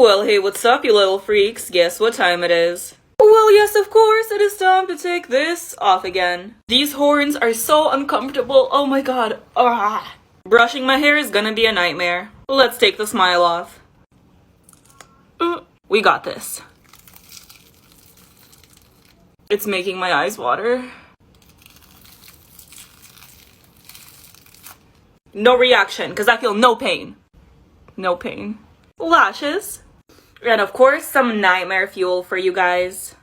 Well, hey, what's up, you little freaks? Guess what time it is? Well, yes, of course, it is time to take this off again. These horns are so uncomfortable. Oh my god. Ah. Brushing my hair is gonna be a nightmare. Let's take the smile off. We got this. It's making my eyes water. No reaction, because I feel no pain. No pain. Lashes. And of course, some nightmare fuel for you guys.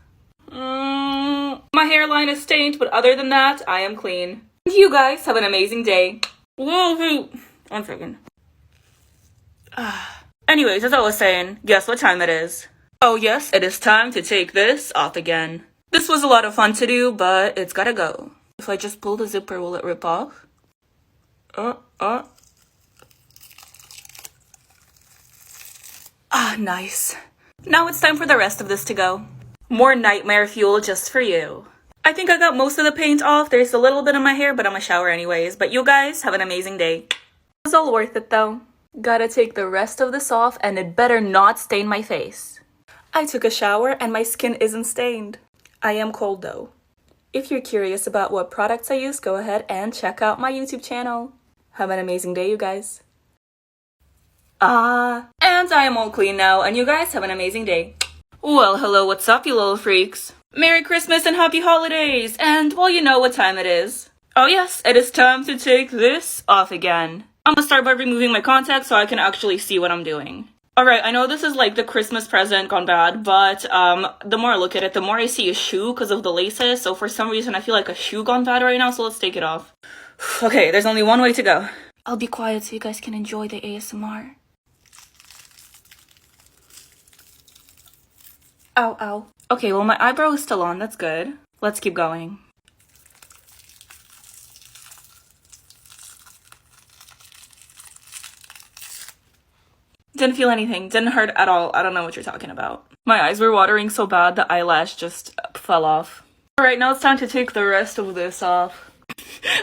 My hairline is stained, but other than that, I am clean. You guys have an amazing day. Whoa, 1 second. Anyways, as I was saying, guess what time it is? Oh yes, it is time to take this off again. This was a lot of fun to do, but it's gotta go. If I just pull the zipper, will it rip off? Nice. Now it's time for the rest of this to go. More nightmare fuel just for you. I think I got most of the paint off. There's a little bit in my hair, but I'm gonna shower anyways. But you guys have an amazing day. It was all worth it though. Gotta take the rest of this off and it better not stain my face. I took a shower and my skin isn't stained. I am cold though. If you're curious about what products I use, go ahead and check out my YouTube channel. Have an amazing day, you guys. And I am all clean now, and you guys have an amazing day. Well, hello, what's up, you little freaks? Merry Christmas and Happy Holidays! And, well, you know what time it is. Oh yes, it is time to take this off again. I'm gonna start by removing my contacts so I can actually see what I'm doing. Alright, I know this is like the Christmas present gone bad, but the more I look at it, the more I see a shoe because of the laces, so for some reason I feel like a shoe gone bad right now, so let's take it off. Okay, there's only one way to go. I'll be quiet so you guys can enjoy the ASMR. Ow, ow. Okay, well my eyebrow is still on, that's good. Let's keep going. Didn't feel anything, didn't hurt at all. I don't know what you're talking about. My eyes were watering so bad the eyelash just fell off. Alright, now it's time to take the rest of this off.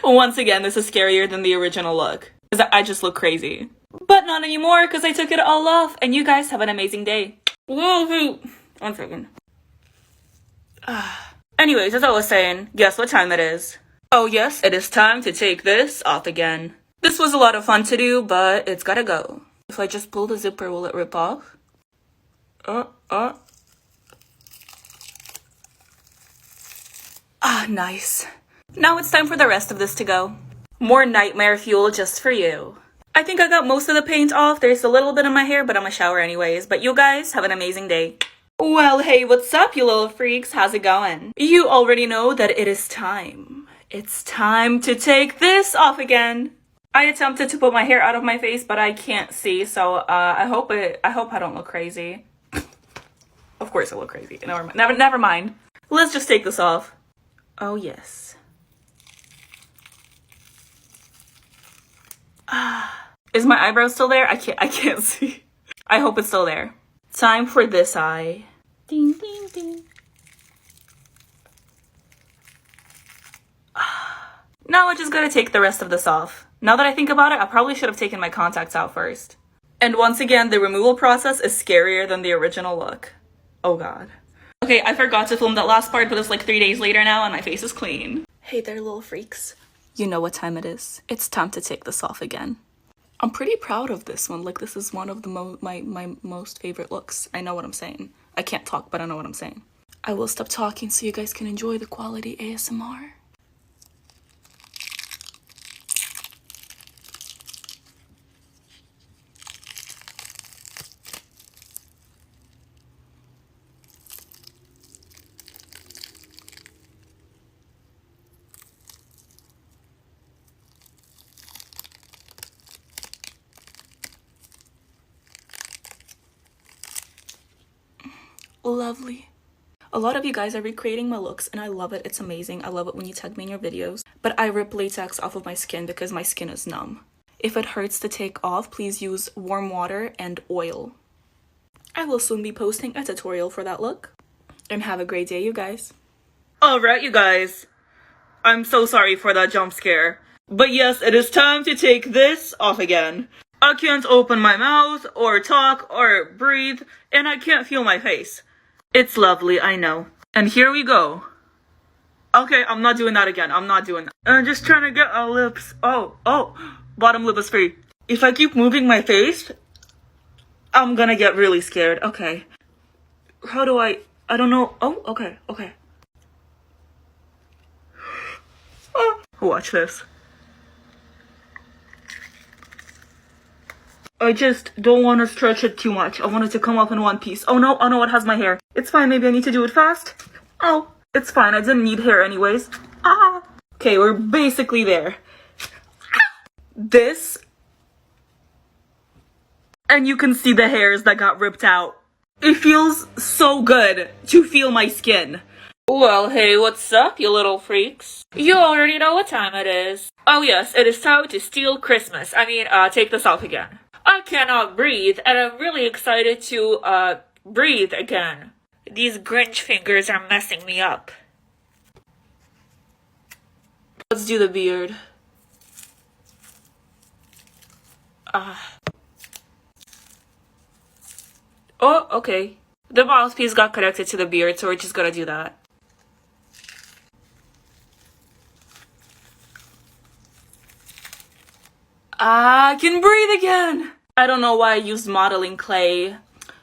Once again, this is scarier than the original look. Because I just look crazy. But not anymore, because I took it all off, and you guys have an amazing day. Whoa, 1 second. Anyways, as I was saying, guess what time it is? Oh yes, it is time to take this off again. This was a lot of fun to do, but it's gotta go. If I just pull the zipper, will it rip off? Nice. Now it's time for the rest of this to go. More nightmare fuel just for you. I think I got most of the paint off. There's a little bit in my hair, but I'm gonna shower anyways. But you guys have an amazing day. Well, hey, what's up, you little freaks? How's it going? You already know that it is time. It's time to take this off again. I attempted to put my hair out of my face, but I can't see, so I hope I don't look crazy. Of course I look crazy. Never mind. Let's just take this off. Oh yes. Is my eyebrow still there? I can't see. I hope it's still there. Time for this eye. Ding, ding, ding. Now I just gotta take the rest of this off. Now that I think about it, I probably should have taken my contacts out first. And once again, the removal process is scarier than the original look. Oh god. Okay, I forgot to film that last part, but it's like 3 days later now and my face is clean. Hey there, little freaks. You know what time it is. It's time to take this off again. I'm pretty proud of this one. Like, this is one of the my most favorite looks. I know what I'm saying. I can't talk, but I know what I'm saying. I will stop talking so you guys can enjoy the quality ASMR. Lovely. A lot of you guys are recreating my looks and I love it. It's amazing. I love it when you tag me in your videos. But I rip latex off of my skin because my skin is numb. If it hurts to take off, please use warm water and oil. I will soon be posting a tutorial for that look. And have a great day, you guys. Alright, you guys. I'm so sorry for that jump scare. But yes, it is time to take this off again. I can't open my mouth or talk or breathe, and I can't feel my face. It's lovely, I know. And here we go. Okay, I'm not doing that again. I'm not doing that. I'm just trying to get our lips. Oh, bottom lip is free. If I keep moving my face, I'm gonna get really scared. Okay. How do I don't know. Oh, okay. Watch this. I just don't want to stretch it too much. I want it to come up in one piece. Oh no, it has my hair. It's fine, maybe I need to do it fast. Oh, it's fine, I didn't need hair anyways. Okay, we're basically there. This. And you can see the hairs that got ripped out. It feels so good to feel my skin. Well, hey, what's up, you little freaks? You already know what time it is. Oh yes, it is time to steal Christmas. Take this off again. I cannot breathe, and I'm really excited to, breathe again. These Grinch fingers are messing me up. Let's do the beard. Oh, okay. The mouthpiece got connected to the beard, so we're just gonna do that. I can breathe again! I don't know why I used modeling clay,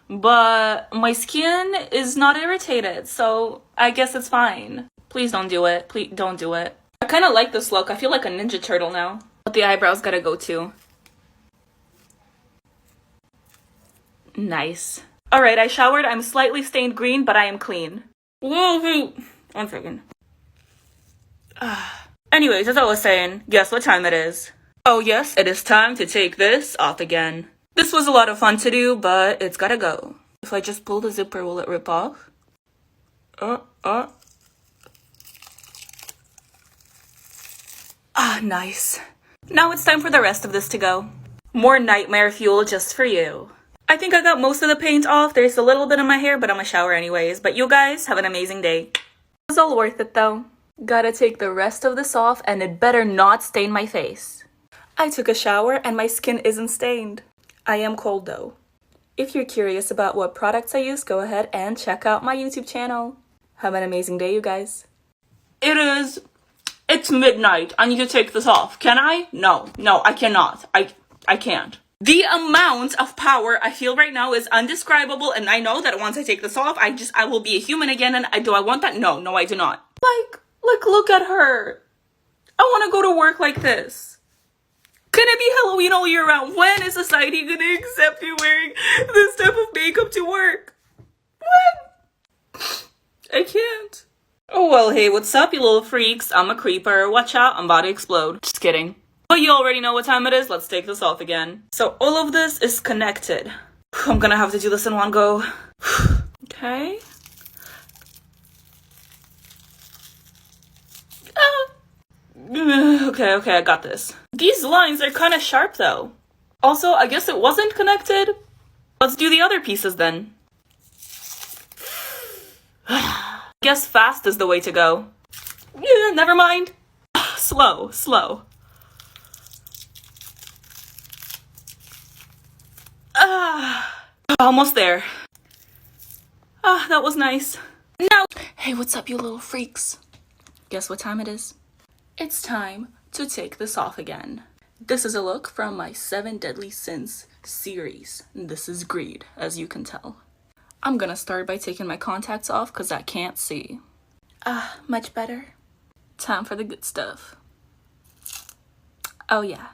but my skin is not irritated, so I guess it's fine. Please don't do it. Please don't do it. I kind of like this look. I feel like a Ninja Turtle now. But the eyebrows gotta go too. Nice. Alright, I showered. I'm slightly stained green, but I am clean. Whoa, 1 second. Anyways, as I was saying, guess what time it is? Oh yes, it is time to take this off again. This was a lot of fun to do, but it's gotta go. If I just pull the zipper, will it rip off? Nice. Now it's time for the rest of this to go. More nightmare fuel just for you. I think I got most of the paint off. There's a little bit in my hair, but I'm gonna shower anyways. But you guys have an amazing day. It was all worth it though. Gotta take the rest of this off, and it better not stain my face. I took a shower and my skin isn't stained. I am cold though. If you're curious about what products I use, go ahead and check out my YouTube channel. Have an amazing day, you guys. It's midnight. I need to take this off. Can I? No, I cannot. I can't. The amount of power I feel right now is undescribable, and I know that once I take this off, I will be a human again, and do I want that? No, I do not. Like, look at her. I want to go to work like this. Can it be Halloween all year round? When is society gonna accept you wearing this type of makeup to work? When? I can't. Oh, well, hey, what's up, you little freaks? I'm a creeper. Watch out, I'm about to explode. Just kidding. But you already know what time it is. Let's take this off again. So all of this is connected. I'm gonna have to do this in one go. Okay. Okay, I got this. These lines are kind of sharp though. Also, I guess it wasn't connected. Let's do the other pieces then. Guess fast is the way to go. Never mind. Slow. Almost there. That was nice. Now, hey, what's up, you little freaks? Guess what time it is? It's time to take this off again. This is a look from my 7 Deadly Sins series. This is greed, as you can tell. I'm gonna start by taking my contacts off because I can't see. Much better. Time for the good stuff. Oh yeah.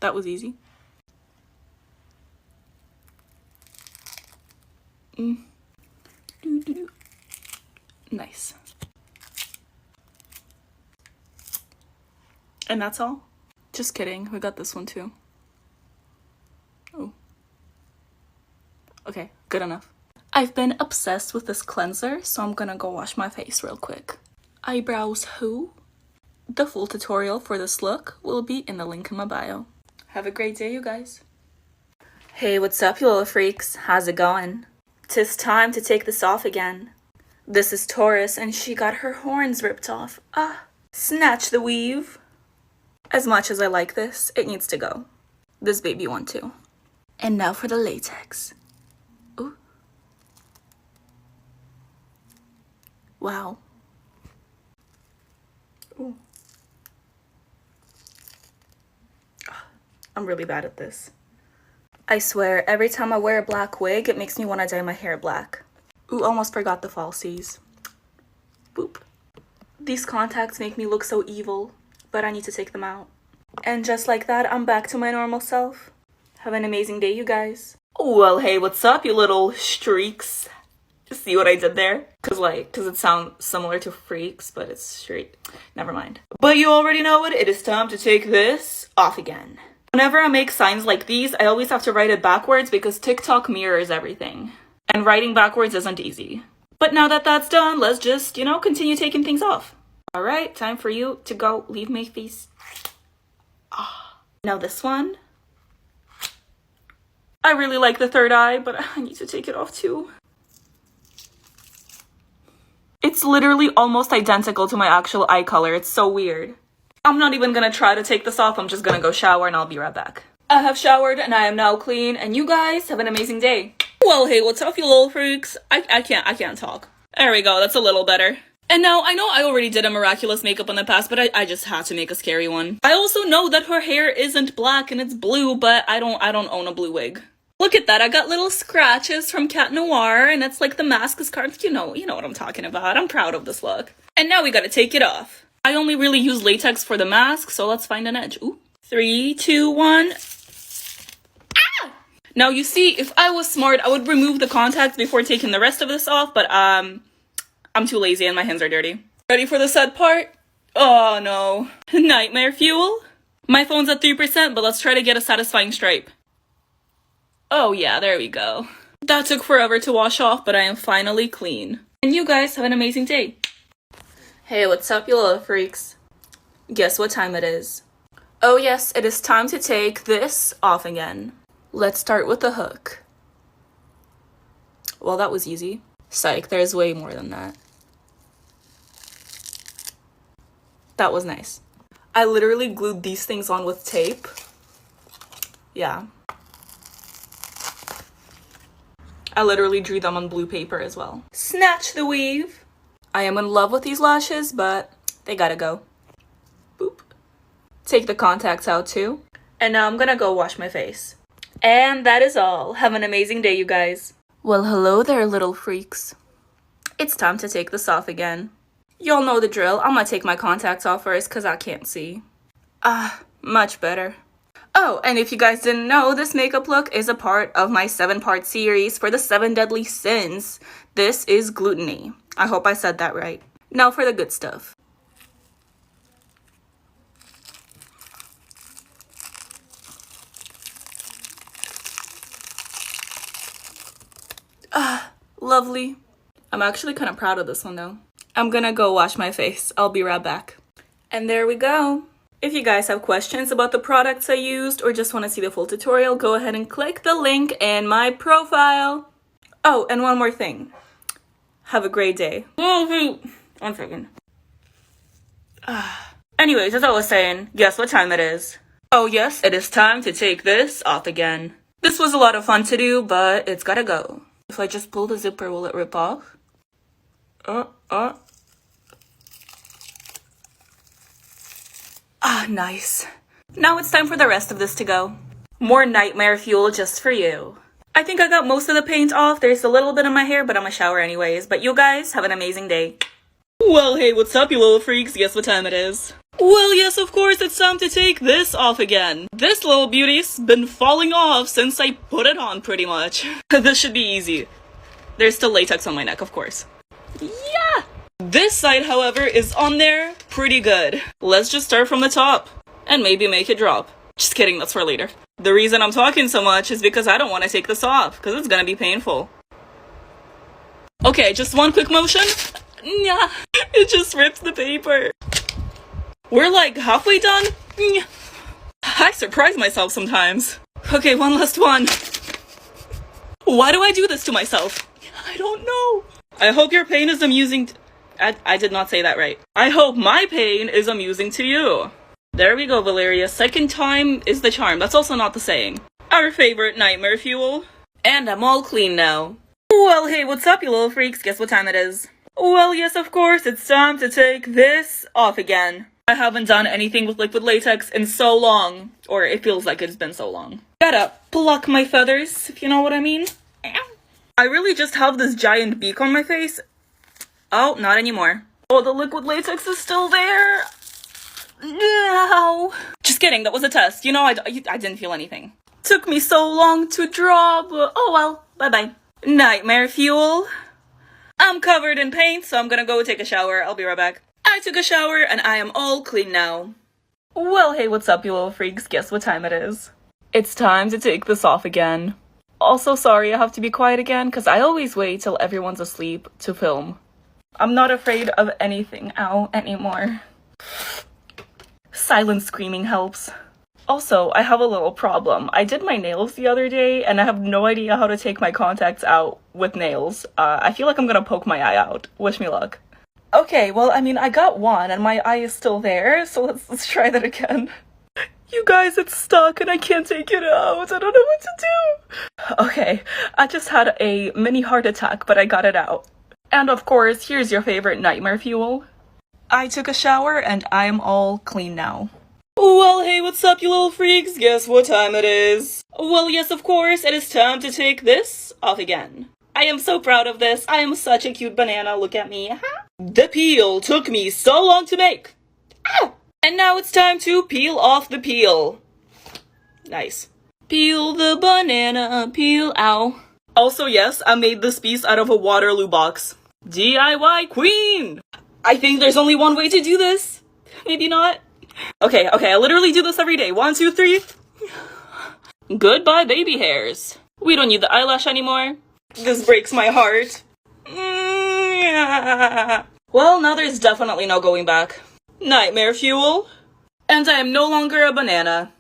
That was easy. Nice. And that's all? Just kidding, we got this one too. Oh. Okay, good enough. I've been obsessed with this cleanser, so I'm gonna go wash my face real quick. Eyebrows who? The full tutorial for this look will be in the link in my bio. Have a great day, you guys. Hey, what's up, you little freaks? How's it going? 'Tis time to take this off again. This is Taurus, and she got her horns ripped off. Snatch the weave. As much as I like this, it needs to go. This baby one too. And now for the latex. Ooh. Wow. Ooh. I'm really bad at this. I swear, every time I wear a black wig, it makes me want to dye my hair black. Ooh, almost forgot the falsies. Boop. These contacts make me look so evil, but I need to take them out. And just like that, I'm back to my normal self. Have an amazing day, you guys. Well, hey, what's up, you little streaks? See what I did there? Cause it sounds similar to freaks, but it's straight. Never mind. But you already know it. It is time to take this off again. Whenever I make signs like these, I always have to write it backwards because TikTok mirrors everything. And writing backwards isn't easy. But now that that's done, let's just, continue taking things off. All right, time for you to go leave my face. Now this one. I really like the third eye, but I need to take it off too. It's literally almost identical to my actual eye color. It's so weird. I'm not even gonna try to take this off. I'm just gonna go shower and I'll be right back. I have showered and I am now clean, and you guys have an amazing day. Well, hey, what's up, you little freaks? I can't talk. There we go, that's a little better. And now, I know I already did a miraculous makeup in the past, but I just had to make a scary one. I also know that her hair isn't black and it's blue, but I don't own a blue wig. Look at that, I got little scratches from Cat Noir, and it's like the mask is carved. You know what I'm talking about. I'm proud of this look. And now we gotta take it off. I only really use latex for the mask, so let's find an edge. Ooh. 3, 2, 1. Ah! Now, you see, if I was smart, I would remove the contacts before taking the rest of this off, but I'm too lazy and my hands are dirty. Ready for the sad part? Oh no. Nightmare fuel? My phone's at 3%, but let's try to get a satisfying stripe. Oh yeah, there we go. That took forever to wash off, but I am finally clean. And you guys have an amazing day. Hey, what's up, you little freaks? Guess what time it is? Oh yes, it is time to take this off again. Let's start with the hook. Well, that was easy. Psych, there's way more than that. That was nice. I literally glued these things on with tape. Yeah. I literally drew them on blue paper as well. Snatch the weave. I am in love with these lashes, but they gotta go. Boop. Take the contacts out too. And now I'm gonna go wash my face. And that is all. Have an amazing day, you guys. Well, hello there, little freaks. It's time to take this off again. Y'all know the drill. I'm gonna take my contacts off first because I can't see. Much better. Oh, and if you guys didn't know, this makeup look is a part of my 7-part series for the 7 deadly sins. This is gluttony. I hope I said that right. Now for the good stuff. Lovely. I'm actually kind of proud of this one though. I'm gonna go wash my face. I'll be right back. And there we go. If you guys have questions about the products I used or just want to see the full tutorial, go ahead and click the link in my profile. Oh, and one more thing. Have a great day. Oh, 1 second. Anyways, as I was saying, guess what time it is? Oh yes, it is time to take this off again. This was a lot of fun to do, but it's gotta go. If I just pull the zipper, will it rip off? Nice. Now it's time for the rest of this to go. More nightmare fuel just for you. I think I got most of the paint off. There's a little bit in my hair, but I'm gonna shower anyways. But you guys have an amazing day. Well, hey, what's up, you little freaks? Guess what time it is? Well, yes, of course, it's time to take this off again. This little beauty's been falling off since I put it on, pretty much. This should be easy. There's still latex on my neck, of course. Yeah! This side, however, is on there pretty good. Let's just start from the top and maybe make it drop. Just kidding, that's for later. The reason I'm talking so much is because I don't want to take this off, because it's gonna be painful. Okay, just one quick motion. Yeah, it just ripped the paper. We're like halfway done. I surprise myself sometimes. Okay, one last one. Why do I do this to myself? I don't know. I hope your pain is amusing. I did not say that right. I hope my pain is amusing to you. There we go, Valeria. Second time is the charm. That's also not the saying. Our favorite nightmare fuel. And I'm all clean now. Well, hey, what's up, you little freaks? Guess what time it is? Well, yes, of course, it's time to take this off again. I haven't done anything with liquid latex in so long. Or it feels like it's been so long. Gotta pluck my feathers, if you know what I mean. I really just have this giant beak on my face. Oh, not anymore. Oh, the liquid latex is still there. No. Just kidding, that was a test. You know, I didn't feel anything. Took me so long to draw, but oh well, bye-bye. Nightmare fuel. I'm covered in paint, so I'm gonna go take a shower. I'll be right back. I took a shower, and I am all clean now. Well, hey, what's up, you little freaks? Guess what time it is? It's time to take this off again. Also, sorry, I have to be quiet again, because I always wait till everyone's asleep to film. I'm not afraid of anything, anymore. Silent screaming helps. Also, I have a little problem. I did my nails the other day, and I have no idea how to take my contacts out with nails. I feel like I'm gonna poke my eye out. Wish me luck. Okay, well, I mean, I got one, and my eye is still there, so let's try that again. You guys, it's stuck, and I can't take it out. I don't know what to do. Okay, I just had a mini heart attack, but I got it out. And of course, here's your favorite nightmare fuel. I took a shower, and I'm all clean now. Well, hey, what's up, you little freaks? Guess what time it is? Well, yes, of course, it is time to take this off again. I am so proud of this. I am such a cute banana. Look at me. The peel took me so long to make. Ow! And now it's time to peel off the peel. Nice. Peel the banana, peel, ow. Also, yes, I made this piece out of a Waterloo box. DIY queen! I think there's only one way to do this. Maybe not. Okay, I literally do this every day. 1, 2, 3. Goodbye, baby hairs. We don't need the eyelash anymore. This breaks my heart. Well, now there's definitely no going back. Nightmare fuel. And I am no longer a banana.